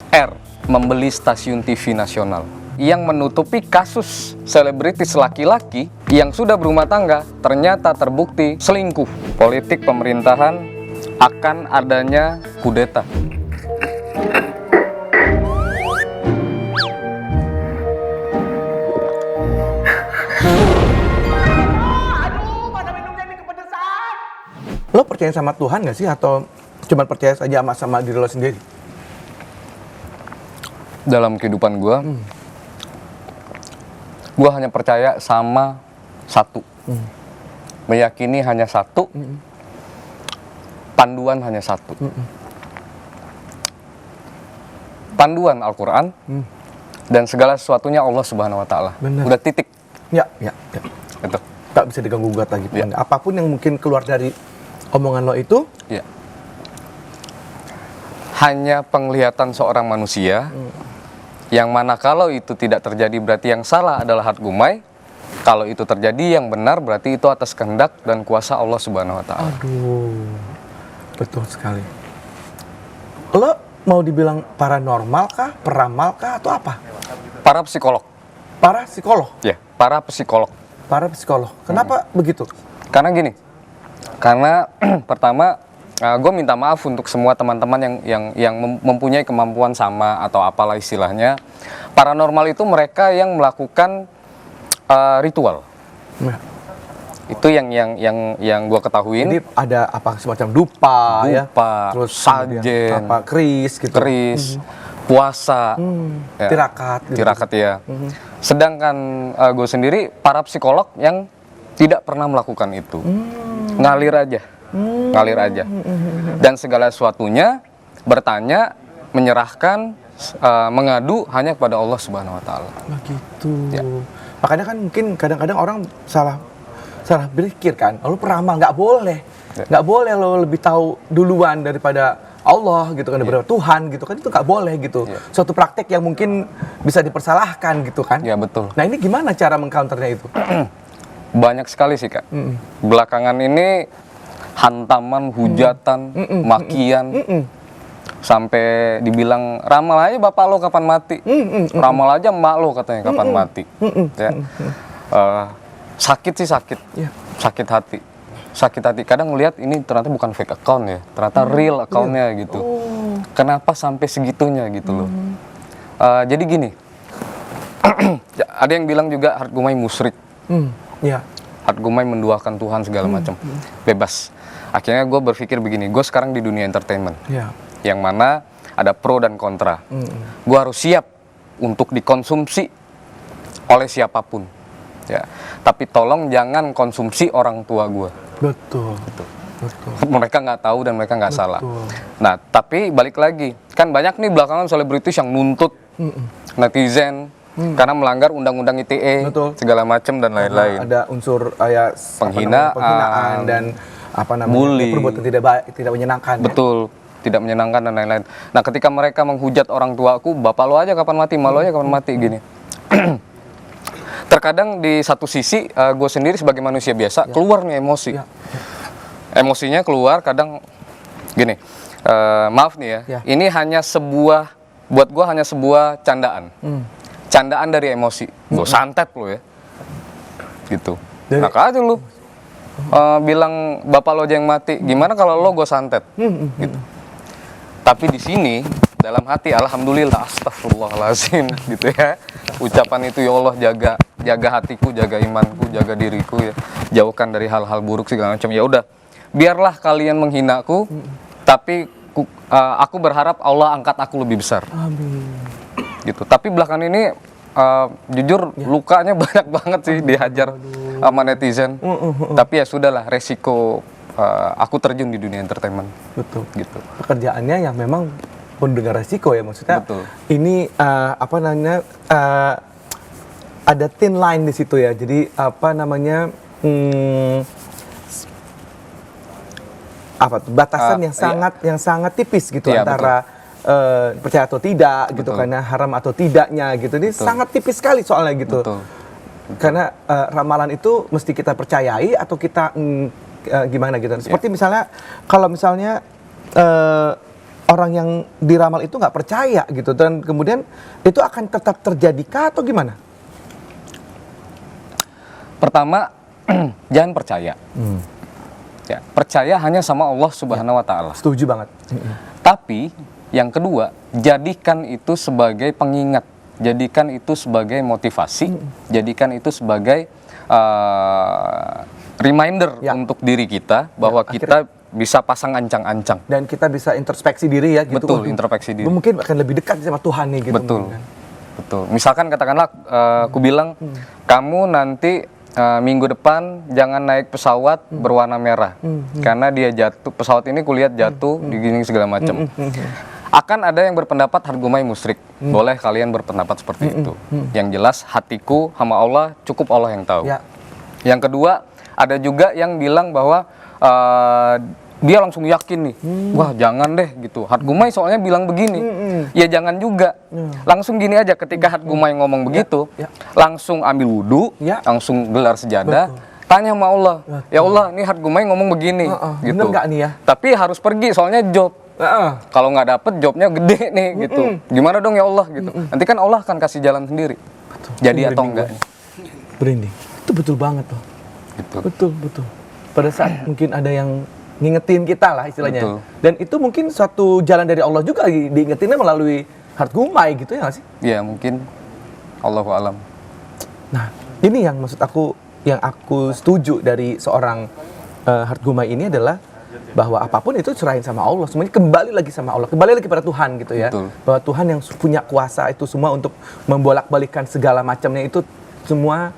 R. Membeli stasiun TV nasional yang menutupi kasus selebritis laki-laki yang sudah berumah tangga ternyata terbukti selingkuh. Politik pemerintahan akan adanya kudeta. Lo percaya sama Tuhan gak sih atau cuma percaya saja sama diri lo sendiri? Dalam kehidupan gue hanya percaya sama satu, meyakini hanya satu, panduan hanya satu, panduan Al-Quran, dan segala sesuatunya Allah Subhanahu Wa Taala. Udah titik. Ya. Itu. Tak bisa diganggu gugat lagi. Ya. Apapun yang mungkin keluar dari omongan lo itu, Ya. Hanya penglihatan seorang manusia, yang mana kalau itu tidak terjadi berarti yang salah adalah Hatgumai. Kalau itu terjadi yang benar berarti itu atas kehendak dan kuasa Allah Subhanahu Wa Taala. aduh, betul sekali. Lo mau dibilang paranormal kah, peramal kah, atau apa? Para psikolog, Para psikolog. ya, para psikolog. Para psikolog. Kenapa begitu? Karena gini, karena pertama gue minta maaf untuk semua teman-teman yang mempunyai kemampuan sama atau apalah istilahnya. Paranormal itu mereka yang melakukan ritual. Nah, Itu yang gue ketahuin. jadi ada apa semacam dupa, ya, terus kemudian sajen, apa keris gitu. keris, puasa, ya, Tirakat gitu. tirakat ya. Sedangkan gue sendiri para psikolog yang tidak pernah melakukan itu, ngalir aja. Ngalir aja, dan segala sesuatunya bertanya, menyerahkan, mengadu hanya kepada Allah Subhanahu Wa Taala. Begitu. Ya. Makanya kan mungkin kadang-kadang orang salah berpikir kan, lo peramal, nggak boleh, nggak boleh lo lebih tahu duluan daripada Allah gitu kan, daripada Tuhan gitu kan, itu nggak boleh gitu. Suatu praktek yang mungkin bisa dipersalahkan gitu kan. Ya betul. Nah ini gimana cara mengcounternya itu? Banyak sekali sih Kak. Belakangan ini hantaman, hujatan, makian, sampai dibilang ramal aja bapak lo kapan mati, ramal aja emak lo katanya kapan mati. Ya. Sakit sih sakit, sakit hati. Kadang ngelihat ini ternyata bukan fake account ya, ternyata real accountnya gitu. Kenapa sampai segitunya gitu loh? Jadi gini, ada yang bilang juga Hatgumai musyrik. Ya. Hatgumai menduakan Tuhan segala macam. Bebas. Akhirnya gue berpikir begini, gue sekarang di dunia entertainment, yang mana ada pro dan kontra. Gue harus siap untuk dikonsumsi oleh siapapun, ya. Tapi tolong jangan konsumsi orang tua gue. Betul. Mereka nggak tahu dan mereka nggak salah. Nah, tapi balik lagi, kan banyak nih belakangan selebritis yang nuntut netizen karena melanggar undang-undang ITE, segala macam dan lain-lain. Ada unsur ya, penghinaan dan apa namanya, bully, perbuatan tidak menyenangkan. Betul, tidak menyenangkan dan lain-lain. Nah, ketika mereka menghujat orang tuaku, bapak lo aja kapan mati, mak lo aja kapan mati, gini. Terkadang di satu sisi, gue sendiri sebagai manusia biasa, keluar nih emosi. Emosinya keluar, kadang gini, maaf nih ya, ini hanya sebuah, buat gue hanya sebuah candaan. Candaan dari emosi, gue santet lo ya. Gitu. Nah, aja lu. Bilang bapak lo aja yang mati, gimana kalau lo gue santet, gitu. Tapi di sini dalam hati alhamdulillah, astagfirullahaladzim, gitu ya. Ucapan itu, ya Allah jaga hatiku, jaga imanku, jaga diriku ya, jauhkan dari hal-hal buruk segala macam. Ya udah, biarlah kalian menghinaku, tapi aku berharap Allah angkat aku lebih besar. Amin. Gitu. Tapi belakangan ini jujur lukanya banyak banget sih, dihajar sama netizen. Tapi ya sudahlah, resiko aku terjun di dunia entertainment. Betul. Gitu. Pekerjaannya yang memang penuh dengan resiko ya, maksudnya. Betul. Ini apa namanya, ada thin line di situ ya. Jadi apa namanya, apa tuh, batasan yang sangat tipis gitu antara percaya atau tidak gitu, karena haram atau tidaknya gitu. Ini sangat tipis sekali soalnya gitu. Karena ramalan itu mesti kita percayai atau kita gimana gitu. Seperti misalnya, kalau misalnya orang yang diramal itu nggak percaya gitu, dan kemudian itu akan tetap terjadi kah atau gimana? Pertama, jangan percaya. Ya, percaya hanya sama Allah Subhanahu wa taala. Setuju banget. Tapi yang kedua, jadikan itu sebagai pengingat, jadikan itu sebagai motivasi, jadikan itu sebagai reminder untuk diri kita bahwa kita bisa pasang ancang-ancang. Dan kita bisa introspeksi diri ya gitu. Betul, introspeksi diri. Mungkin akan lebih dekat sama Tuhan nih gitu. Betul. Mungkin, kan? Betul. Misalkan katakanlah aku bilang kamu nanti minggu depan jangan naik pesawat berwarna merah karena dia jatuh, pesawat ini kulihat jatuh di gini segala macam. Akan ada yang berpendapat Hargumai musyrik. Boleh kalian berpendapat seperti itu. Yang jelas hatiku sama Allah, cukup Allah yang tahu. Ya. Yang kedua, ada juga yang bilang bahwa dia langsung yakin nih, wah jangan deh gitu. Hargumai soalnya bilang begini, ya jangan juga. Langsung gini aja, ketika Hargumai ngomong begitu, langsung ambil wudhu, langsung gelar sejadah, tanya sama Allah, ya Allah, ini Hargumai ngomong begini, gitu. Bener nggak nih ya? Tapi harus pergi, soalnya job. Kalau nggak dapet jobnya gede nih, gitu. Gimana dong ya Allah, gitu. Nanti kan Allah akan kasih jalan sendiri. Jadi atau enggak? Berinding. Itu betul banget loh. Betul. Pada saat mungkin ada yang ngingetin kita lah istilahnya. Betul. Dan itu mungkin suatu jalan dari Allah juga diingetinnya melalui Hargumai gitu ya nggak sih? Iya mungkin. Allahu alam. Nah ini yang maksud aku, yang aku setuju dari seorang Hargumai ini adalah bahwa apapun itu serahin sama Allah, semuanya kembali lagi sama Allah, kembali lagi pada Tuhan gitu ya. Betul. Bahwa Tuhan yang punya kuasa itu semua untuk membolak-balikan segala macamnya itu semua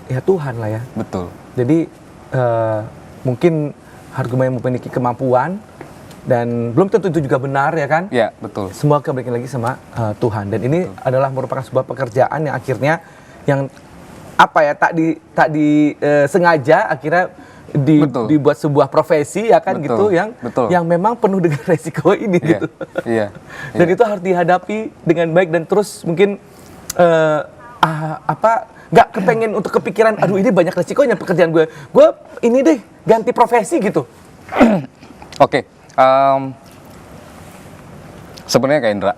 ya Tuhan lah ya. Betul. Jadi mungkin Hargumai memiliki kemampuan dan belum tentu itu juga benar ya kan? Iya, betul. Semua kembali lagi sama Tuhan, dan ini adalah merupakan sebuah pekerjaan yang akhirnya yang apa ya tak disengaja akhirnya dibuat sebuah profesi ya kan, gitu yang memang penuh dengan resiko ini gitu. Iya. Dan itu harus dihadapi dengan baik dan terus mungkin nggak kepengen untuk kepikiran, aduh ini banyak resikonya pekerjaan gue ini deh ganti profesi gitu. Oke. Sebenarnya Kak Indra,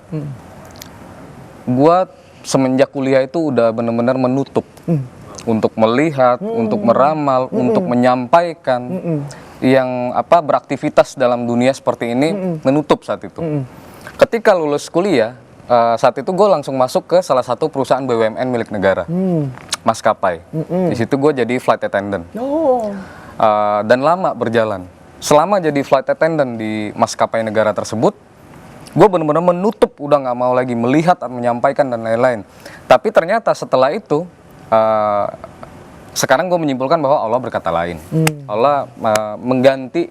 gue semenjak kuliah itu udah benar-benar menutup untuk melihat, untuk meramal, untuk menyampaikan yang beraktivitas dalam dunia seperti ini, menutup saat itu. Ketika lulus kuliah, saat itu gue langsung masuk ke salah satu perusahaan BUMN milik negara, maskapai. Di situ gue jadi flight attendant. Dan lama berjalan. Selama jadi flight attendant di maskapai negara tersebut, gue benar-benar menutup, udah nggak mau lagi melihat, menyampaikan dan lain-lain. Tapi ternyata setelah itu, sekarang gue menyimpulkan bahwa Allah berkata lain. Allah mengganti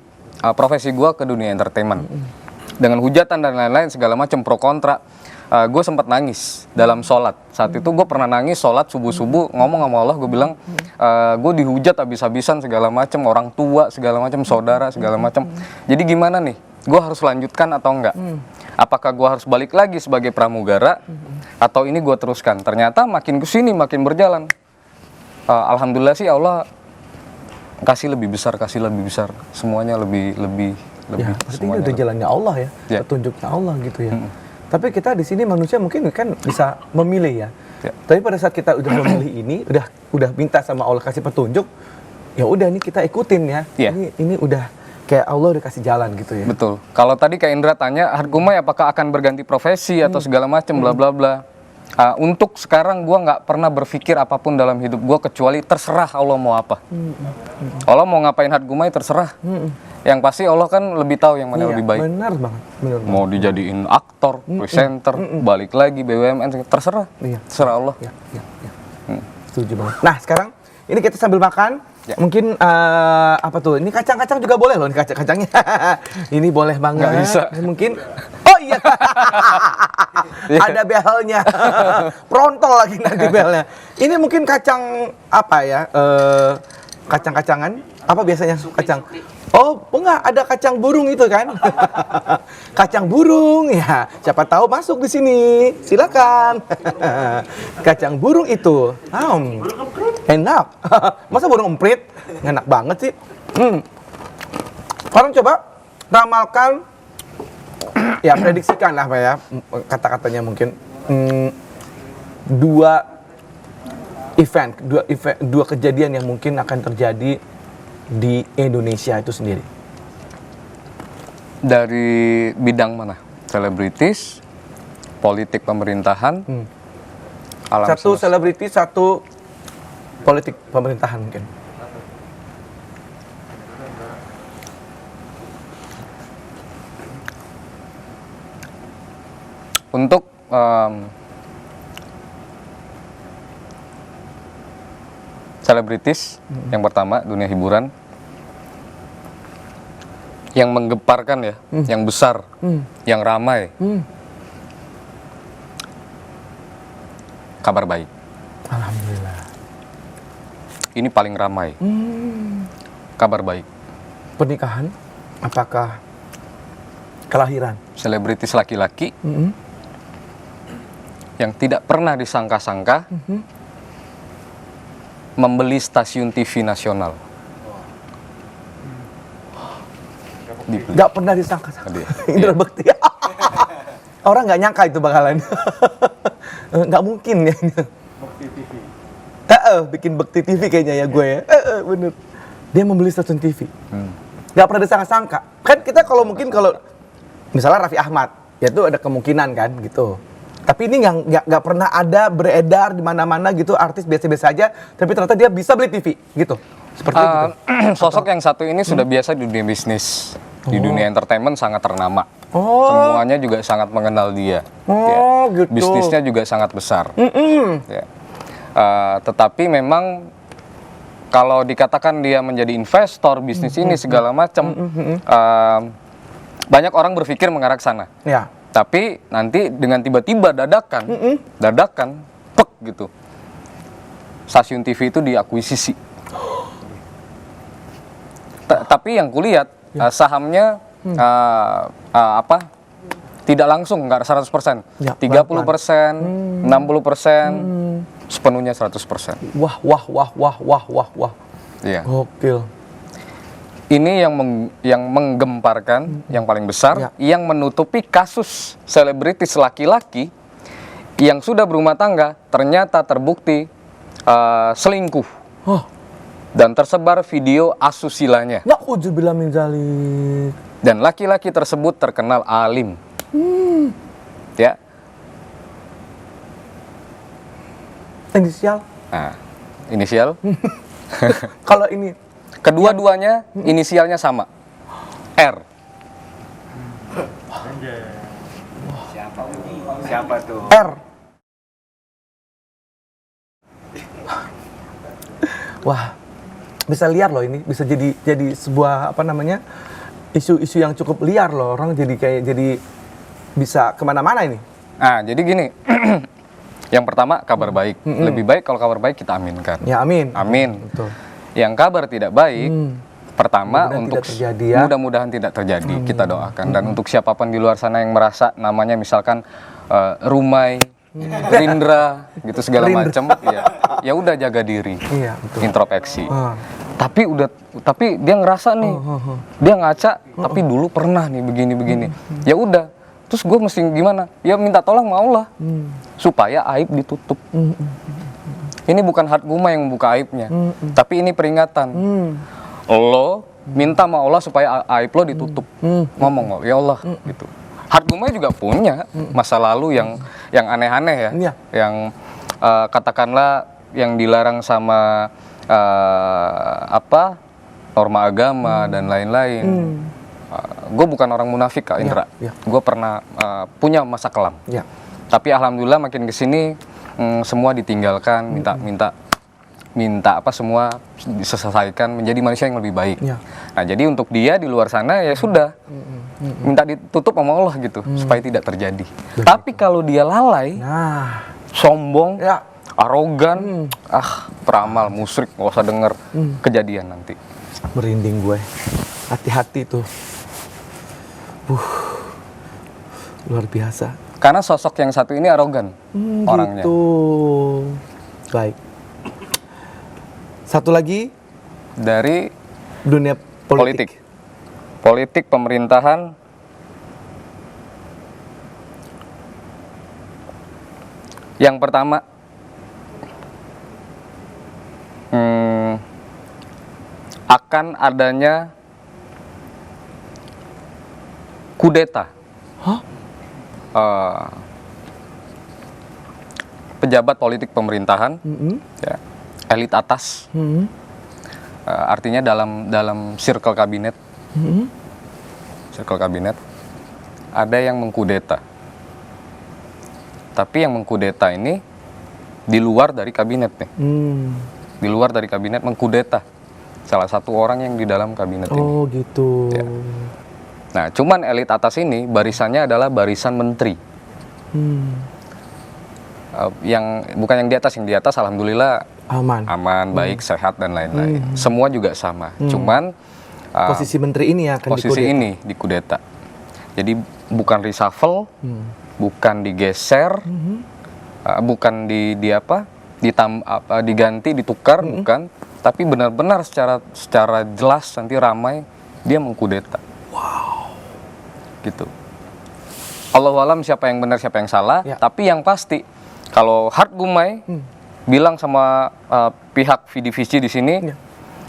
profesi gue ke dunia entertainment. Dengan hujatan dan lain-lain, segala macam pro kontra. Gue sempat nangis dalam sholat. Saat itu gue pernah nangis sholat subuh-subuh, ngomong sama Allah, gue bilang gue dihujat habis-habisan segala macam, orang tua segala macam, saudara segala macam. Jadi gimana nih? Gue harus lanjutkan atau enggak? Apakah gue harus balik lagi sebagai pramugara atau ini gue teruskan? Ternyata makin kesini makin berjalan. Alhamdulillah sih Allah kasih lebih besar, semuanya lebih ya, pasti ini udah jalannya Allah ya, petunjuknya Allah gitu ya. Tapi kita di sini manusia mungkin kan bisa memilih ya. Tapi pada saat kita udah memilih ini, udah minta sama Allah kasih petunjuk, ya udah nih kita ikutin ya. Ini udah kayak Allah udah kasih jalan gitu ya. Betul. Kalau tadi Kak Indra tanya, Hargumai apakah akan berganti profesi atau segala macam bla bla bla. Untuk sekarang gue nggak pernah berpikir apapun dalam hidup gue kecuali terserah Allah mau apa. Allah mau ngapain Hargumai terserah. Yang pasti Allah kan lebih tahu yang mana lebih baik. Benar banget. Mau dijadiin aktor, presenter, balik lagi BUMN, terserah. Terserah Allah. Setuju banget. Nah sekarang ini kita sambil makan. Mungkin apa tuh? Ini kacang-kacang juga boleh loh, ini kacang-kacangnya. Ini boleh banget. Nggak bisa. Mungkin. Oh iya. Ada belnya. Prontol lagi nanti belnya. Ini mungkin kacang apa ya? Kacang-kacangan. Apa biasanya kacang? Oh, enggak, ada kacang burung itu kan? Kacang burung ya. Siapa tahu masuk di sini. Silakan. Kacang burung itu. Enak. Masa burung emprit? Enak banget sih. Sekarang coba ramalkan ya prediksikan lah Pak ya, kata-katanya mungkin dua kejadian yang mungkin akan terjadi di Indonesia itu sendiri. Dari bidang mana? Selebritis, politik pemerintahan, alam Satu semesta. selebriti, satu politik pemerintahan mungkin. Untuk selebritis, yang pertama dunia hiburan, yang menggemparkan ya, yang besar, yang ramai. Kabar baik. Alhamdulillah. Ini paling ramai. Kabar baik. Pernikahan, apakah kelahiran? Selebritis laki-laki yang tidak pernah disangka-sangka membeli stasiun TV nasional. Dibeli. Nggak pernah disangka-sangka. Tadi. Indra Iya. Bekti. Orang nggak nyangka itu bakalan. Nggak mungkin ya. Bekti TV. Bikin Bekti TV kayaknya ya gue ya. Bener. Dia membeli stasiun TV. Hmm. Nggak pernah disangka-sangka. Kan kita kalau misalnya Raffi Ahmad, ya itu ada kemungkinan kan gitu. Tapi ini nggak pernah ada beredar di mana-mana gitu, artis biasa-biasa aja, tapi ternyata dia bisa beli TV gitu. Seperti itu. Sosok yang satu ini sudah biasa di dunia bisnis, di dunia entertainment sangat ternama. Oh. Semuanya juga sangat mengenal dia. Oh, gitu. Bisnisnya juga sangat besar. Ya. Tetapi memang kalau dikatakan dia menjadi investor bisnis ini segala macam, banyak orang berpikir mengarah ke sana. Ya. Tapi nanti dengan tiba-tiba dadakan, pek gitu, stasiun TV itu diakuisisi. Tapi yang kulihat sahamnya tidak langsung, nggak 100%, Ya, 30%, 60%, sepenuhnya 100%. Wah. Iya. Gokil. Ini yang menggemparkan, yang paling besar, Ya. yang menutupi kasus selebritis laki-laki yang sudah berumah tangga ternyata terbukti selingkuh Oh. dan tersebar video asusilanya. Na'udzubillah min dzalik. Dan laki-laki tersebut terkenal alim. Ya. Inisial. Nah, inisial. Kalau ini Kedua-duanya inisialnya sama. R. Siapa tuh? R. Wah, bisa liar loh ini, bisa jadi sebuah isu-isu yang cukup liar loh, orang jadi bisa kemana-mana ini. Nah, jadi gini. Yang pertama kabar baik. Lebih baik kalau kabar baik kita aminkan. Ya amin. Amin. Betul. Yang kabar tidak baik, pertama Mudah-mudahan untuk tidak terjadi ya. mudah-mudahan tidak terjadi, kita doakan. Dan untuk siapapun di luar sana yang merasa namanya misalkan Rumai, Rindra, gitu segala macam, ya udah jaga diri, Iya, betul. introspeksi. Ah. Tapi dia ngerasa nih, dia ngaca, tapi dulu pernah nih begini-begini. Ya udah, terus gue mesti gimana? Ya minta tolong sama Allah supaya aib ditutup. Ini bukan Hatguma yang membuka aibnya, tapi ini peringatan. Lo minta sama Allah supaya aib lo ditutup. Ngomong, ya Allah, gitu. Hatguma juga punya masa lalu yang aneh-aneh ya, Iya. yang katakanlah yang dilarang sama norma agama dan lain-lain. Gue bukan orang munafik Kak Indra. Iya. Gue pernah punya masa kelam. Ya. Tapi alhamdulillah makin kesini semua ditinggalkan, minta semua diselesaikan menjadi manusia yang lebih baik. Ya. Nah jadi untuk dia di luar sana ya sudah minta ditutup sama Allah gitu supaya tidak terjadi. Tapi kalau dia lalai, Nah, sombong, ya. arogan, peramal, musyrik, nggak usah denger kejadian nanti. Merinding gue. Hati-hati tuh. Luar biasa. Karena sosok yang satu ini arogan orangnya. Gitu. Baik. Satu lagi Dari dunia politik. politik pemerintahan Yang pertama, akan adanya kudeta. Hah? Pejabat politik pemerintahan, ya, elit atas, artinya dalam circle kabinet, ada yang mengkudeta. Tapi yang mengkudeta ini di luar dari kabinet nih, di luar dari kabinet mengkudeta salah satu orang yang di dalam kabinet ini. Oh gitu. Ya. Nah, cuman elit atas ini barisannya adalah barisan menteri. Yang bukan yang di atas alhamdulillah aman, baik, sehat dan lain-lain. Semua juga sama. Cuman posisi menteri ini akan posisi dikudeta. ini dikudeta. Jadi bukan reshuffle, bukan digeser, bukan diganti, ditukar, bukan, tapi benar-benar secara jelas nanti ramai dia mengkudeta. Wow. Gitu. Allahu alam siapa yang benar siapa yang salah, tapi yang pasti kalau Hart Gumai bilang sama pihak VDVC di sini,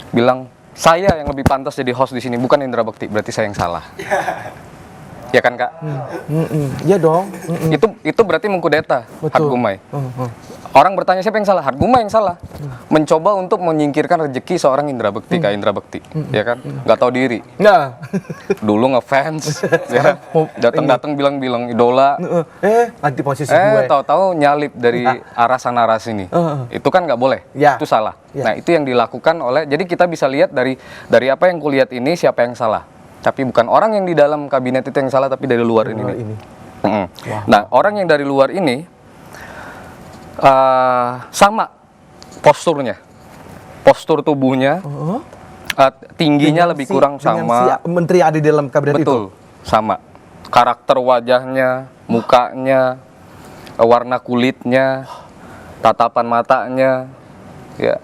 bilang saya yang lebih pantas jadi host di sini, bukan Indra Bekti, berarti saya yang salah. Ya kan Kak? Iya dong. Itu berarti mengkudeta Hart Betul. Gumai. Orang bertanya siapa yang salah? Hart Gumai yang salah. Mencoba untuk menyingkirkan rezeki seorang Indra Bekti, Kak Indra Bekti. Ya kan? Nggak tahu diri. Nah. Dulu ngefans, ya. Datang-datang bilang idola. Nanti posisi gue. Tahu-tahu nyalip dari arah sana arah sini. Itu kan nggak boleh. Ya. Itu salah. Ya. Nah, itu yang dilakukan oleh, jadi kita bisa lihat dari apa yang kulihat ini siapa yang salah. Tapi bukan orang yang di dalam kabinet itu yang salah, tapi dari luar ini. Nah, orang yang dari luar ini sama posturnya, postur tubuhnya, tingginya lebih kurang sama. Menteri ada di dalam kabinet itu. Betul, sama. Karakter wajahnya, mukanya, warna kulitnya, tatapan matanya, ya,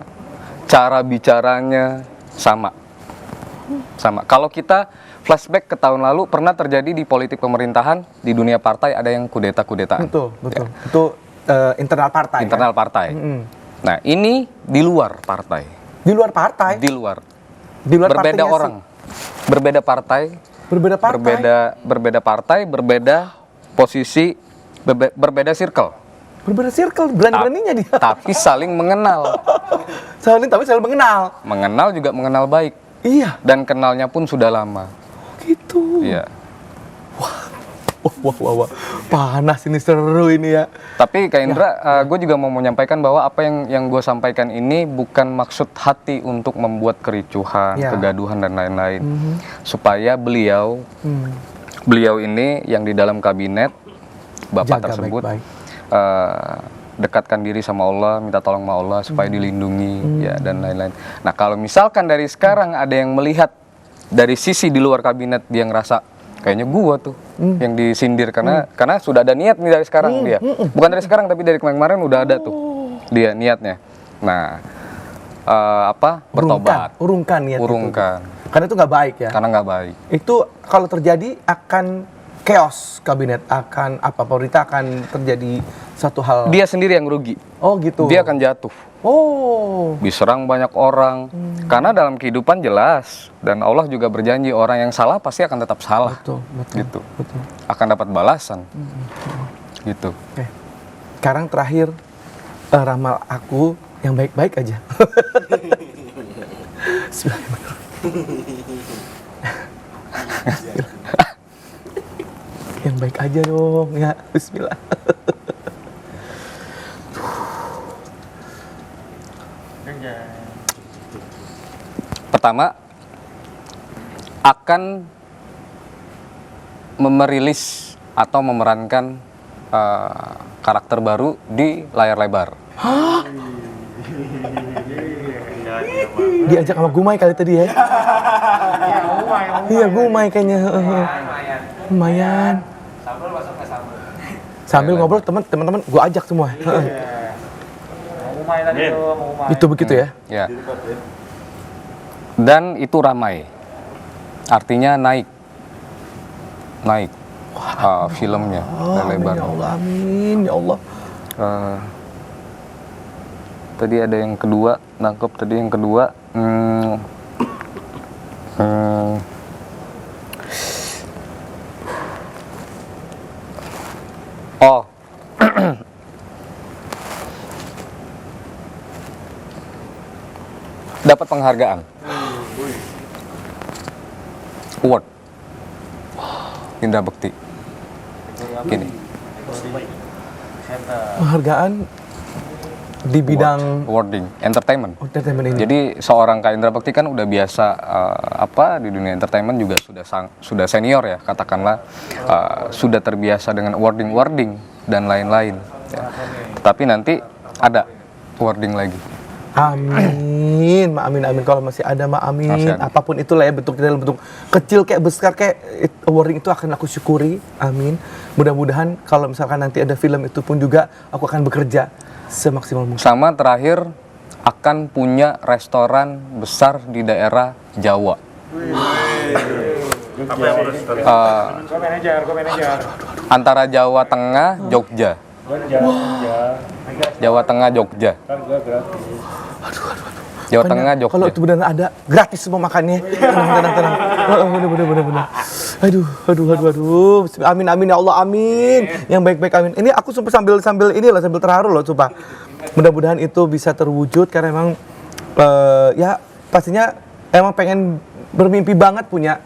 cara bicaranya sama. Kalau kita flashback ke tahun lalu, pernah terjadi di politik pemerintahan, di dunia partai ada yang kudeta-kudetaan. Betul. Ya. Itu internal partai. Internal partai. Nah, ini di luar partai. Di luar partai. Di luar. Berbeda Berbeda orang. Berbeda partai. Berbeda partai. Berbeda partai, berbeda posisi, berbeda circle. Berbeda circle, berani-beraninya dia. Tapi saling mengenal. Saling mengenal. Mengenal juga mengenal baik. Iya. Dan kenalnya pun sudah lama. Gitu. Iya. Wah. Panas ini, seru ini ya. Tapi Kak Indra, gue juga mau menyampaikan bahwa apa yang gue sampaikan ini bukan maksud hati untuk membuat kericuhan, kegaduhan dan lain-lain. Supaya beliau ini yang di dalam kabinet Bapak jaga tersebut baik-baik. Dekatkan diri sama Allah, minta tolong sama Allah supaya dilindungi, ya, dan lain-lain. Nah, kalau misalkan dari sekarang ada yang melihat dari sisi di luar kabinet, dia ngerasa kayaknya gua tuh yang disindir karena sudah ada niat nih dari sekarang dia. Bukan dari sekarang tapi dari kemarin udah ada tuh dia niatnya. Nah, bertobat. Urungkan niat Urungkan. itu. Karena itu nggak baik ya. Karena nggak baik. Itu kalau terjadi akan chaos kabinet, pemerintah akan terjadi satu hal. Dia sendiri yang rugi. Oh gitu. Dia akan jatuh. Oh. Diserang banyak orang. Karena dalam kehidupan jelas dan Allah juga berjanji orang yang salah pasti akan tetap salah. Betul. Gitu. Akan dapat balasan. Gitu. Oke. Sekarang terakhir ramal aku yang baik-baik aja. Yang baik aja dong ya. Bismillah. Pertama, akan memerilis atau memerankan karakter baru di layar lebar. Diajak sama Gumai kali tadi ya? Iya, Gumai kayaknya. Lumayan. Sambil ngobrol teman-teman gue ajak semua. Itu begitu ya? Ya. Dan itu ramai. Artinya naik filmnya dan lebar. Ya Allah, amin ya Allah. Tadi ada yang kedua, nangkep tadi yang kedua. Oh, dapat penghargaan. Award. Indra Bekti. Gini. Penghargaan di bidang Awarding, entertainment. entertainment ini. Jadi seorang Kak Indra Bekti kan udah biasa di dunia entertainment juga sudah senior ya, katakanlah sudah terbiasa dengan awarding dan lain-lain. Ya. Tapi nanti ada awarding lagi. Amin, amin. Kalau masih ada, amin. Masih ada. Apapun itulah ya, bentuk dalam bentuk kecil kayak besar kayak awarding itu akan aku syukuri. Amin. Mudah-mudahan kalau misalkan nanti ada film itu pun juga aku akan bekerja semaksimal mungkin. Sama terakhir akan punya restoran besar di daerah Jawa. Kau manajer. Antara Jawa Tengah, Jogja. Jawa Tengah, Jogja. Jawa Tengah, Jogja. Kalau itu benar ada gratis semua makannya. Tenang. Bener. Aduh. Amin ya Allah, amin. Yang baik-baik, amin. Ini aku sumpah sambil terharu loh, sumpah. Mudah-mudahan itu bisa terwujud karena emang ya pastinya emang pengen bermimpi banget punya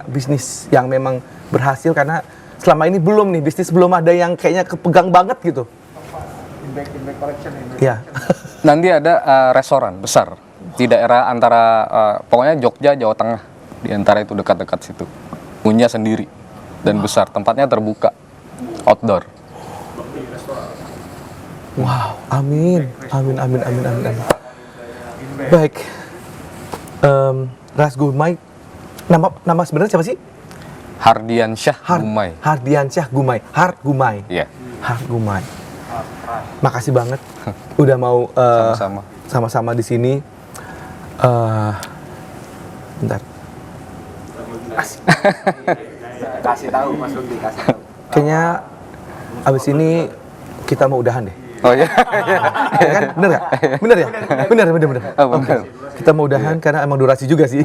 bisnis yang memang berhasil karena selama ini bisnis belum ada yang kayaknya kepegang banget gitu. Impact collection ini. Ya. Nanti ada restoran besar di daerah antara pokoknya Jogja, Jawa Tengah, di antara itu dekat-dekat situ. Punya sendiri dan besar, tempatnya terbuka, outdoor. Wow, amin. Baik. Ras Gumai. Nama sebenarnya siapa sih? Hardiansyah Gumai. Hardiansyah Gumai. Hart Gumai. Iya. Hart Gumai. Makasih banget udah mau sama-sama di sini. Bentar. Kasih tahu Mas Lutfi, kasih tahu. Kayaknya abis ini kita mau udahan deh. Oh iya. Ya kan? Bener nggak? Bener ya? Bener. Oh, bener. Kita mau udahan karena emang durasi juga sih.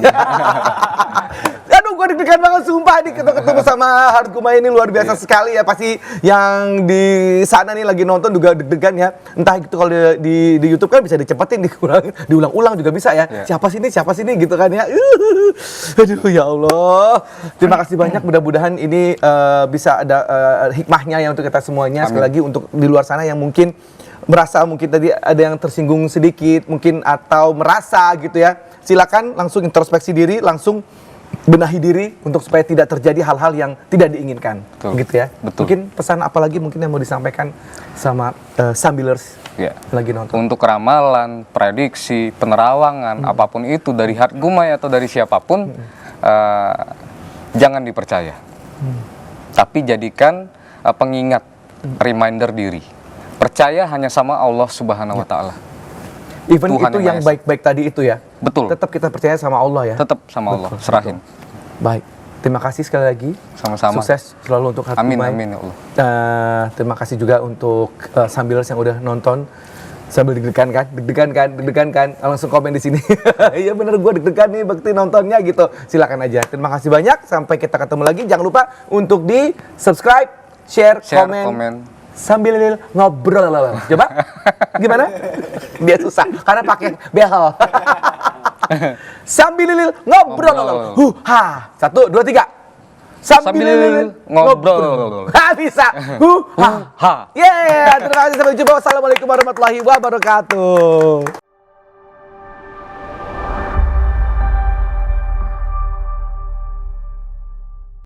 Aduh, gue deg-degan banget sumpah nih ketemu sama Hart Gumai ini luar biasa sekali ya. Pasti yang di sana nih lagi nonton juga deg-degan ya. Entah itu kalau di YouTube kan bisa dicepetin, diulang-ulang juga bisa ya. Siapa sini gitu kan ya. Aduh ya Allah. Terima kasih banyak, mudah-mudahan ini bisa ada hikmahnya ya untuk kita semuanya. Sekali lagi untuk di luar sana yang mungkin merasa mungkin tadi ada yang tersinggung sedikit mungkin atau merasa gitu ya, silakan langsung introspeksi diri, langsung benahi diri untuk supaya tidak terjadi hal-hal yang tidak diinginkan. Betul. Gitu ya. Betul. Mungkin pesan apa lagi mungkin yang mau disampaikan sama Sambilers Ya. lagi nonton. Untuk ramalan, prediksi, penerawangan, apapun itu dari Hart Gumai atau dari siapapun, jangan dipercaya. Tapi jadikan pengingat, reminder diri. Percaya hanya sama Allah Subhanahu wa Ta'ala. Even Tuhan itu yang yang Maha Esa. baik-baik tadi itu ya. Betul. Tetap kita percaya sama Allah ya. Tetap sama Allah, serahin. Baik. Terima kasih sekali lagi. Sama-sama. Sukses selalu untuk Hart Amin, Gumai. amin ya Allah. Terima kasih juga untuk Sambilers yang udah nonton. Sambil deg-degan kan, langsung komen di sini. Iya bener, gue deg-degan nih Bekti nontonnya gitu. Silakan aja. Terima kasih banyak. Sampai kita ketemu lagi. Jangan lupa untuk di subscribe, share, komen. Sambil ngobrol. Coba gimana? Biar susah karena pakai behel. Sambil ngobrol. 1, 2, 3. Sambil ngobrol. Bisa. Yeay, terima kasih, sampai jumpa. Wassalamualaikum warahmatullahi wabarakatuh.